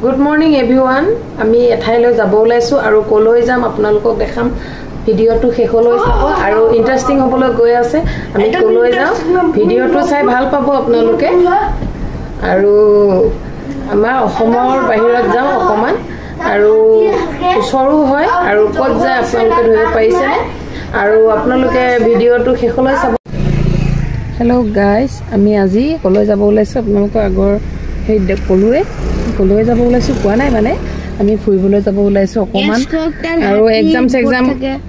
Good morning everyone. আমি এঠাইলৈ যাব ওলাইছো আৰু কলৈ যাম আপোনালোকক দেখাম ভিডিওটো শেষলৈ চাব আৰু ইন্টাৰেষ্টিং হ'বলৈ গৈ আছে আমি কলৈ যাম ভিডিওটো চাই ভাল পাব আপোনালোকে আৰু আমাৰ অসমৰ বাহিৰত যাম অকমান আৰু ওচৰো হয় আৰু ক'ত যায় আপোনালোকে ধৰিব পাৰিছে আৰু আপোনালোকে ভিডিওটো শেষলৈ চাব Hello guys আমি আজি কলৈ যাব ওলাইছো আপোনালোকক আগৰ সেই কলৈ যাব ওলাইছো কোৱা নাই মানে আমি ফুৰিবলৈ যাব ওলাইছো অকমান আৰু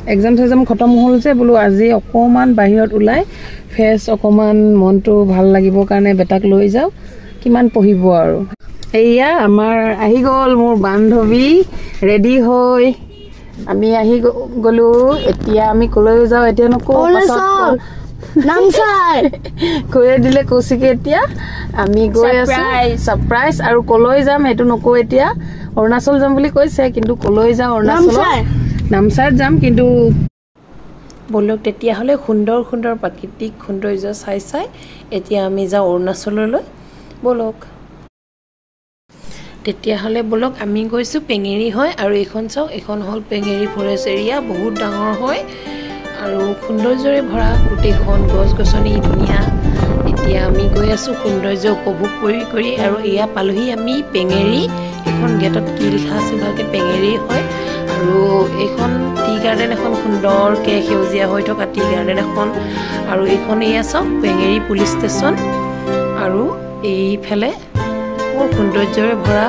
এক্সাম খতম হ'ল যে বলো আজি অকমান বাহিৰত ওলাই ফেস অকমান মনটো ভাল লাগিব কাৰণে বেটাক লৈ যাও কিমান পঢ়িব আৰু এইয়া আমাৰ আহি গল মোৰ বান্ধৱী ৰেডি হৈ আমি আহি গলো এতিয়া আমি কলৈ যাও এতিয়া নকো নামচাই কয়ে দিলে কৌশিকে এতিয়া আমি গৈ আছো সাৰপ্ৰাইজ আৰু কলৈ যাম হেতু নকো এতিয়া অৰুণাচল যাম বুলি কৈছে কিন্তু কলৈ যাও অৰুণাচল নামচাই যাম কিন্তু বলক তেতিয়া হলে সুন্দৰ সুন্দৰ প্ৰাকৃতিক সৌন্দৰ্য চাই এতিয়া আমি যাও অৰুণাচললৈ বলক তেতিয়া হলে বলক আমি গৈছো পেঙেৰি হয় আৰু এখন চাও এখন হল পেঙেৰি ফৰেষ্ট এৰিয়া বহুত ডাঙৰ হয় আৰু সৌন্দৰ্যৰে ভৰা গোটেইখন গছ-গছনি ধুনিয়া এতিয়া আমি গৈ আছো সৌন্দৰ্য উপভোগ কৰি আৰু এয়া পালহি আমি পেঙেৰি এখন গেটত কি লিখা আছে ভালকে পেঙেৰি হয় আৰু এখন টি গাৰ্ডেন এখন সুন্দৰকে সেউজীয়া হৈ থকা টি গাৰ্ডেন এখন আৰু এখন এয়া চাওক পেঙেৰি পুলিচ ষ্টেচন আৰু এইফালে বহুত সৌন্দৰ্যৰে ভৰা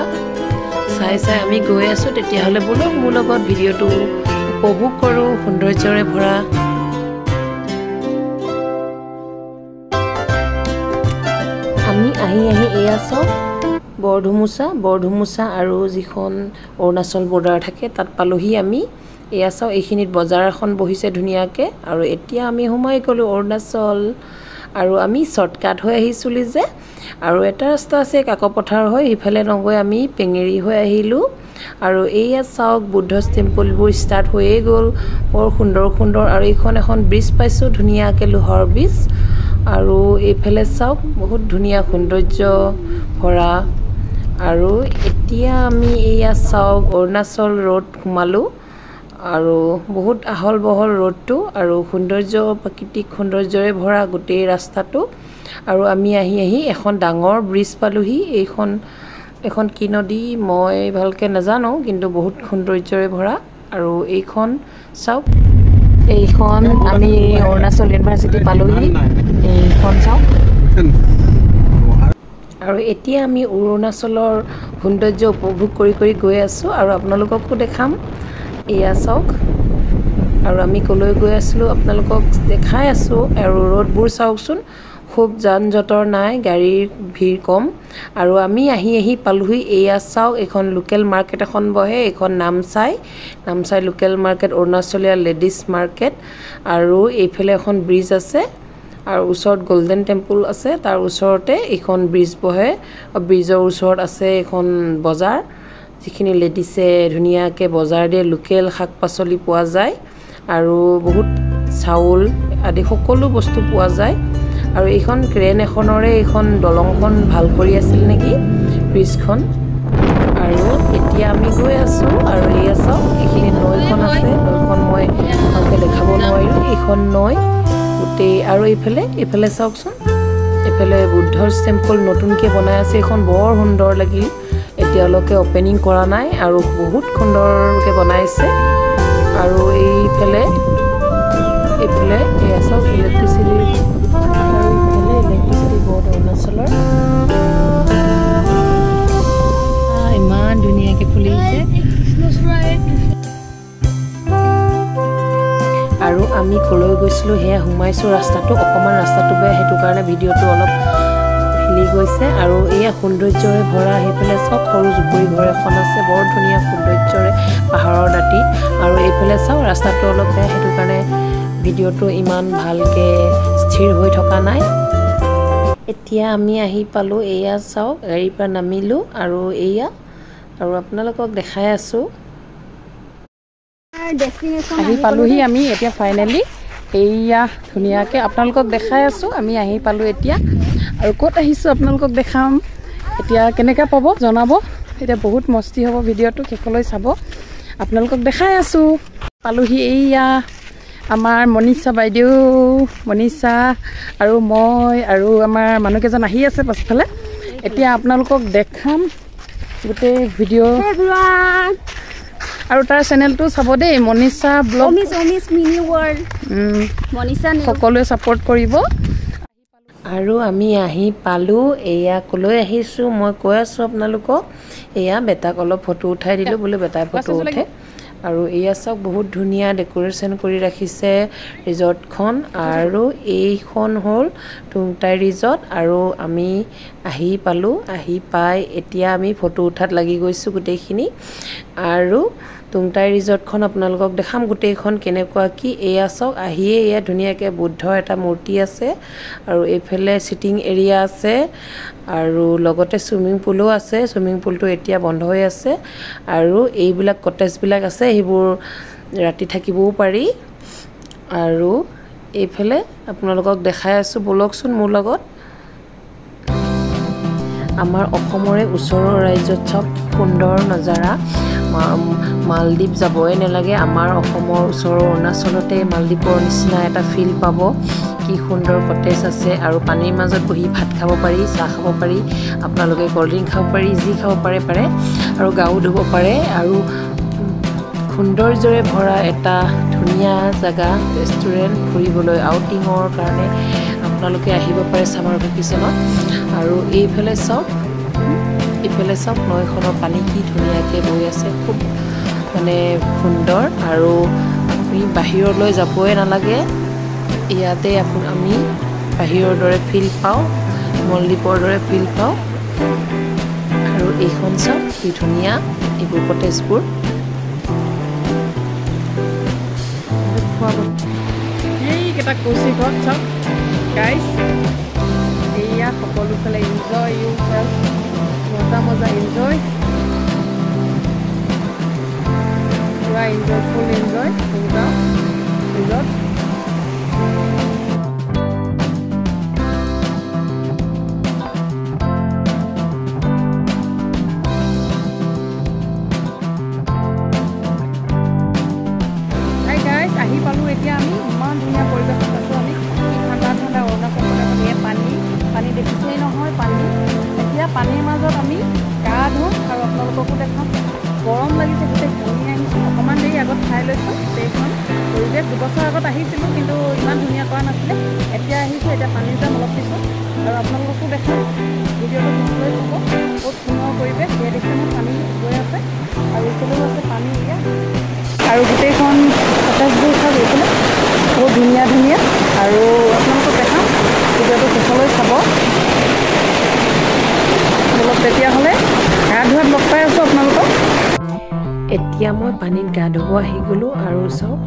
চাই আমি গৈ আছো তেতিয়া হলে বলক মোৰ লগত ভিডিওটো উপভোগ কৰো সৌন্দৰ্যৰে ভৰা আমি আহি এয়া চাওক বৰধুমুচা আৰু যিখন অৰুণাচল বৰ্ডাৰ থাকে তাত পালোহি আমি এয়া চাওক এইখিনিত বজাৰ এখন বহিছে ধুনিয়াকে আৰু এতিয়া আমি সোমাই গলো অৰুণাচল আৰু আমি শৰ্টকাট হৈ আহিছিলি যে আৰু এটা ৰাস্তা আছে কাকপথাৰ হৈ ইফালে নগৈ আমি পেঙেৰি হৈ আহিলো আৰু এইয়া চাওক বুদ্ধ টেম্পলবোৰ ষ্টাৰ্ট হৈয়ে গ'ল বৰ সুন্দৰ আৰু এখন ব্ৰিজ পাইছো ধুনিয়াকে লোহাৰ ব্ৰিজ আৰু এইফালে চাওক বহুত ধুনিয়া সৌন্দৰ্য ভৰা আৰু এতিয়া আমি এইয়া চাওক অৰুণাচল ৰোড সোমালো আৰু বহুত আহল বহল ৰোডটো আৰু সৌন্দৰ্য প্ৰাকৃতিক সৌন্দৰ্যৰে ভৰা গোটেই ৰাস্তাটো আৰু আমি আহি এখন ডাঙৰ ব্ৰিজ পালোহি এখন কি নদী মই ভালকে নাজানো কিন্তু বহুত সৌন্দৰ্যৰে ভৰা আৰু এইখন চাওক এইখন আমি অৰুণাচল ইউনিভাৰ্চিটি পালোহি এইখন চাওক আৰু এতিয়া আমি অৰুণাচলৰ সৌন্দৰ্য উপভোগ কৰি গৈ আছো আৰু আপোনালোককো দেখাম এয়া চাওক আৰু আমি কলৈ গৈ আছিলো আপোনালোকক দেখাই আছো আৰু ৰোডবোৰ চাওকচোন খুব যান-জঁটৰ নাই গাড়ীৰ ভিৰ কম আৰু আমি আহি পালোহি এয়া চাওক এখন লোকেল মাৰ্কেট এখন বহে এখন নামচাই লোকেল মাৰ্কেট অৰুণাচলীয়া লেডিজ মাৰ্কেট আৰু এইফালে এখন ব্ৰিজ আছে আৰু ওচৰত গোল্ডেন টেম্পল আছে তাৰ ওচৰতে এখন ব্ৰিজ বহে ব্ৰিজৰ ওচৰত আছে এখন বজাৰ যিখিনি লেডিছে ধুনিয়াকে বজাৰ দিয়ে লোকেল শাক-পাচলি পোৱা যায় আৰু বহুত চাউল আদি সকলো বস্তু পোৱা যায় আৰু এইখন ক্ৰেন এখনৰে এইখন দলংখন ভাল কৰি আছিল নেকি ব্ৰিজখন আৰু এতিয়া আমি গৈ আছো আৰু এয়া চাওক এইখিনি নৈখন আছে নৈখন মই ভালকে দেখাব নোৱাৰিলো এইখন নৈ গোটেই আৰু এইফালে চাওকচোন এইফালে বুদ্ধৰ টেম্পল নতুনকে বনাই আছে এইখন বৰ সুন্দৰ লাগিল এতিয়ালৈকে অপেনিং কৰা নাই আৰু বহুত সুন্দৰকে বনাইছে আৰু এইফালে এয়া চাওক ইলেক্ট্ৰিচিটি বোৰ্ড অৰুণাচলৰ ইমান ধুনীয়াকে ফুলিছে আৰু আমি কলৈ গৈছিলো হেয়া সোমাইছো ৰাস্তাটো অকমান ৰাস্তাটো বেয়া হেতু কাৰণে ভিডিওটো অলপ হিলি গৈছে আৰু এয়া সৌন্দৰ্যৰে ভৰা হেফালে সব সৰু জুপুৰি ঘৰ এখন আছে বৰ ধুনীয়া সৌন্দৰ্যৰে পাহাৰৰ দাঁতি আৰু এইফালে চাও ৰাস্তাটো অলপ বেয়া হেতু কাৰণে ভিডিওটো ইমান ভালকে স্থিৰ হৈ থকা নাই এতিয়া আমি আহি পালো এয়া চাওক গাড়ীৰ পৰা নামিলো আৰু এয়া আৰু আপোনালোকক দেখাই আছো আহি পালোহি আমি এতিয়া ফাইনালি এইয়া ধুনীয়াকৈ আপোনালোকক দেখাই আছোঁ আমি আহি পালোঁ এতিয়া আৰু ক'ত আহিছোঁ আপোনালোকক দেখাম এতিয়া কেনেকৈ পাব জনাব এতিয়া বহুত মস্তি হ'ব ভিডিঅ'টো শেষলৈ চাব আপোনালোকক দেখাই আছোঁ পালোহি এইয়া আমাৰ মনীষা বাইদেউ মনীষা আৰু মই আৰু আমাৰ মানুহকেইজন আহি আছে পাছফালে এতিয়া আপোনালোকক দেখাম গোটেই ভিডিঅ' আৰু তাৰ চেনেলটো চাব দেই Manisha blog mini world Manisha সকলোৱে ছাপোৰ্ট কৰিব আৰু আমি আহি পালোঁ এয়া ক'লৈ আহিছোঁ মই কৈ আছোঁ আপোনালোকক এয়া বেটাক অলপ ফটো উঠাই দিলোঁ বোলে বেটাই ফটো উঠে আৰু এয়া চাওক বহুত ধুনীয়া ডেক'ৰেশ্যন কৰি ৰাখিছে ৰিজৰ্টখন আৰু এইখন হ'ল টুংটাই ৰিজৰ্ট আৰু আমি আহি পালোঁ আহি পাই এতিয়া আমি ফটো উঠাত লাগি গৈছোঁ গোটেইখিনি আৰু টুংটাই ৰিজৰ্টখন আপোনালোকক দেখাম গোটেইখন কেনেকুৱা কি এয়া চাওক আহিয়ে এয়া ধুনীয়াকৈ বুদ্ধৰ এটা মূৰ্তি আছে আৰু এইফালে চিটিং এৰিয়া আছে আৰু লগতে চুইমিং পুলো আছে চুইমিং পুলটো এতিয়া বন্ধ হৈ আছে আৰু এইবিলাক কটেজবিলাক আছে সেইবোৰ ৰাতি থাকিবও পাৰি আৰু এইফালে আপোনালোকক দেখাই আছোঁ বলকচোন মোৰ লগত আমাৰ অসমৰে ওচৰৰ ৰাজ্যত চাওক সুন্দৰ নজাৰা মালদ্বীপ যাবই নালাগে আমাৰ অসমৰ ওচৰৰ অৰুণাচলতে মালদ্বীপৰ নিচিনা এটা ফিল পাব কি সুন্দৰ কটেজ আছে আৰু পানীৰ মাজত বহি ভাত খাব পাৰি চাহ খাব পাৰি আপোনালোকে ক'ল্ড ড্ৰিংক খাব পাৰি যি খাব পাৰে আৰু গাও ধুব পাৰে আৰু সৌন্দৰ্যৰে ভৰা এটা ধুনীয়া জেগা ৰেষ্টুৰেণ্ট ফুৰিবলৈ আউটিঙৰ কাৰণে আপোনালোকে আহিব পাৰে ছামাৰ ভেকেশ্যনত আৰু এইফালে চাওক নৈখনৰ পানী কি ধুনীয়াকৈ বৈ আছে খুব মানে সুন্দৰ আৰু আমি বাহিৰলৈ যাবই নালাগে ইয়াতে আমি বাহিৰৰ দৰে ফিল পাওঁ মলদ্বীপৰ দৰে ফিল পাওঁ আৰু এইখন চাওক কি ধুনীয়া এইবোৰ কটেজবোৰ এইকেইটা কচি ঘৰ চাওক গাইজ এয়া সকলোফালে এনজয় ইউ হেল্প মজা এনজয় পুৰা এনজয় ফুল এনজয় ৰিজৰ্ট আহি পালোঁ এতিয়া আমি ইমান ধুনীয়া পৰিৱেশত আছোঁ আমি ঠাণ্ডা অৰুণাচল পানী দেখিছেই নহয় পানী এতিয়া পানীৰ মাজত আমি গা ধুম আৰু আপোনালোককো দেখাম গৰম লাগিছে গোটেই ঘামি আহিছোঁ অকণমান দেৰি আগত খাই লৈছোঁ গোটেইখন পৰিৱেশ দুবছৰ আগত আহিছিলোঁ কিন্তু ইমান ধুনীয়া কৰা নাছিলে এতিয়া আহিছোঁ এতিয়া পানীৰ যাম অলপ পিছত আৰু আপোনালোককো দেখাম ভিডিঅ'টো লৈ যাব বহুত ধুনীয়া পৰিৱেশ সেয়া দেখিছে মোৰ পানী গৈ আছে আৰু এইফালেও আছে পানী এতিয়া আৰু গোটেইখন কটেজবোৰ চাওক এইফালে বহুত ধুনীয়া আৰু আপোনালোকক দেখাম ভিডিঅ'টো শেষলৈ চাব অলপ তেতিয়াহ'লে গা ধোৱাত লগ পাই আছোঁ আপোনালোকক এতিয়া মই পানীত গা ধুব আহি গ'লোঁ আৰু চাওক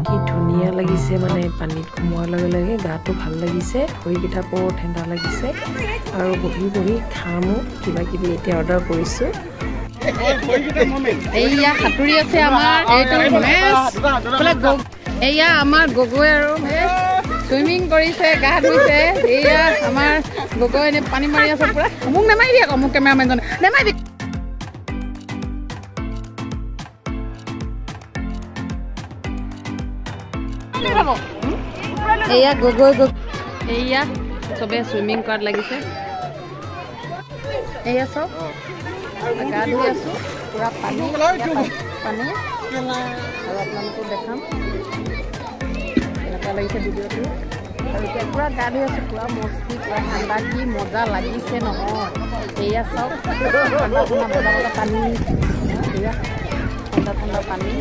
কি ধুনীয়া লাগিছে মানে পানীত সোমোৱাৰ লগে লগে গাটো ভাল লাগিছে ভৰিকেইটা বৰ ঠাণ্ডা লাগিছে আৰু বহি খামো কিবা কিবি এতিয়া অৰ্ডাৰ কৰিছোঁ এইয়া সাঁতুৰি আছে আমাৰ এইটো এইয়া আমাৰ গগৈ আৰু চুইমিং কৰিছে গা ধুইছে এইয়া আমাৰ গগৈ এনে পানী মাৰি আছে পুৰা মোক নেমাৰিবি আকৌ মোক কেমেৰামেনজনে নেমাৰিবি এইয়া গগৈ এইয়া চবে চুইমিং কৰাত লাগিছে এইয়া চব গা ধুই আছোঁ পুৰা পানী আৰু আপোনালোকক দেখাম এনেকুৱা লাগিছে ভিডিঅ'টো আৰু এতিয়া পুৰা গা ধুই আছোঁ পুৰা মস্তি পুৰা ঠাণ্ডা কি মজা লাগিছে নহয় এয়া চাওক ঠাণ্ডা মজা পানী এয়া ঠাণ্ডা পানী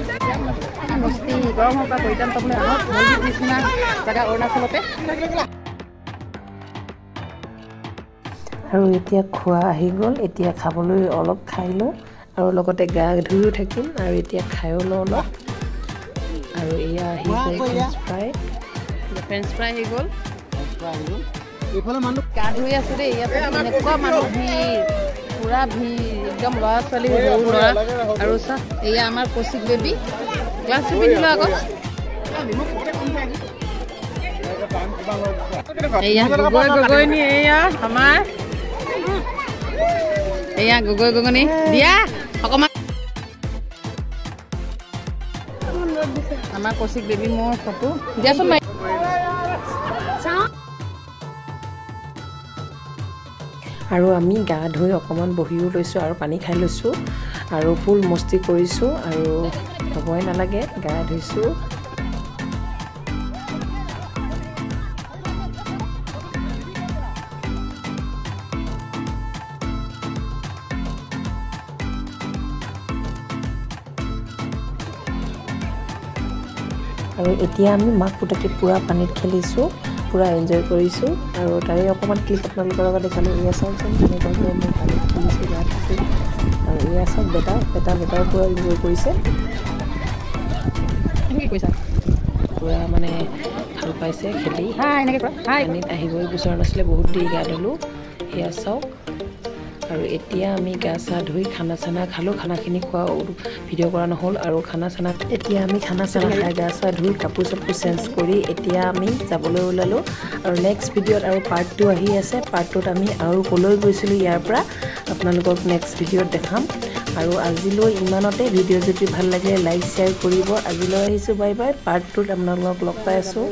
মস্তি গৰমৰ পৰা পৰিত্ৰাণ পাবলৈ আহক মলদ্বীপ নিচিনা জেগা অৰুণাচলতে আৰু এতিয়া খোৱা আহি গ'ল এতিয়া খাবলৈ অলপ খাই লওঁ আৰু লগতে গা ধুইও থাকিম আৰু এতিয়া খায়ো লওঁ অলপ আৰু এয়া আহি গ'ল ফ্ৰেঞ্চ ফ্ৰাই আহি গ'ল এইফালে মানুহ গা ধুই আছোঁ দেই ইয়াত এনেকুৱা মানুহ ভিৰ পুৰা ভিৰ একদম ল'ৰা ছোৱালী সৰু ল'ৰা আৰু চাওক এয়া আমাৰ কৌশিক বেবী ক্লাছ পিন্ধিলোঁ আকৌ এয়া গগৈ গগৈনী এয়া আমাৰ এয়া গগৈ গগৈনী দিয়া অকণমান আমাৰ কৌশিক বেবী মোৰ ফটো দিয়াচোন মাৰি আৰু আমি গা ধুই অকণমান বহিও লৈছোঁ আৰু পানী খাই লৈছোঁ আৰু ফুল মস্তি কৰিছোঁ আৰু হ'বই নালাগে গা ধুইছোঁ। আৰু এতিয়া আমি মাক পুতেকে পূৰা পানীত খেলিছোঁ, পূৰা এনজয় কৰিছোঁ আৰু তাৰে অকণমান ক্লিপ আপোনালোকৰ লগত দেখালোঁ। এয়া চাওকচোন কেনেকুৱাকৈ মই পানীত খেলিছোঁ, গা ধুইছোঁ আৰু এয়া চাওক বেটাও পূৰা এনজয় কৰিছে, পূৰা মানে ভাল পাইছে খেলি। পানীত আহিবই বিচৰা নাছিলে, বহুত দেৰি গা ধুলোঁ। এয়া চাওক আৰু এতিয়া আমি গা চা ধুই খানা চানা খালোঁ। খানাখিনি খোৱা ভিডিঅ' কৰা নহ'ল আৰু এতিয়া আমি খানা চানা খাই গা চা ধুই কাপোৰ চাপোৰ চেঞ্জ কৰি এতিয়া আমি যাবলৈ ওলালোঁ আৰু নেক্সট ভিডিঅ'ত আৰু পাৰ্ট 2 আহি আছে। পাৰ্ট 2ত আমি আৰু ক'লৈ গৈছিলোঁ ইয়াৰ পৰা আপোনালোকক নেক্সট ভিডিঅ'ত দেখাম। আৰু আজিলৈ ইমানতে। ভিডিঅ' যদি ভাল লাগে লাইক শ্বেয়াৰ কৰিব। আজিলৈ আহিছোঁ, বাই বাই। পাৰ্ট 2ত আপোনালোকক লগ পাই আছোঁ।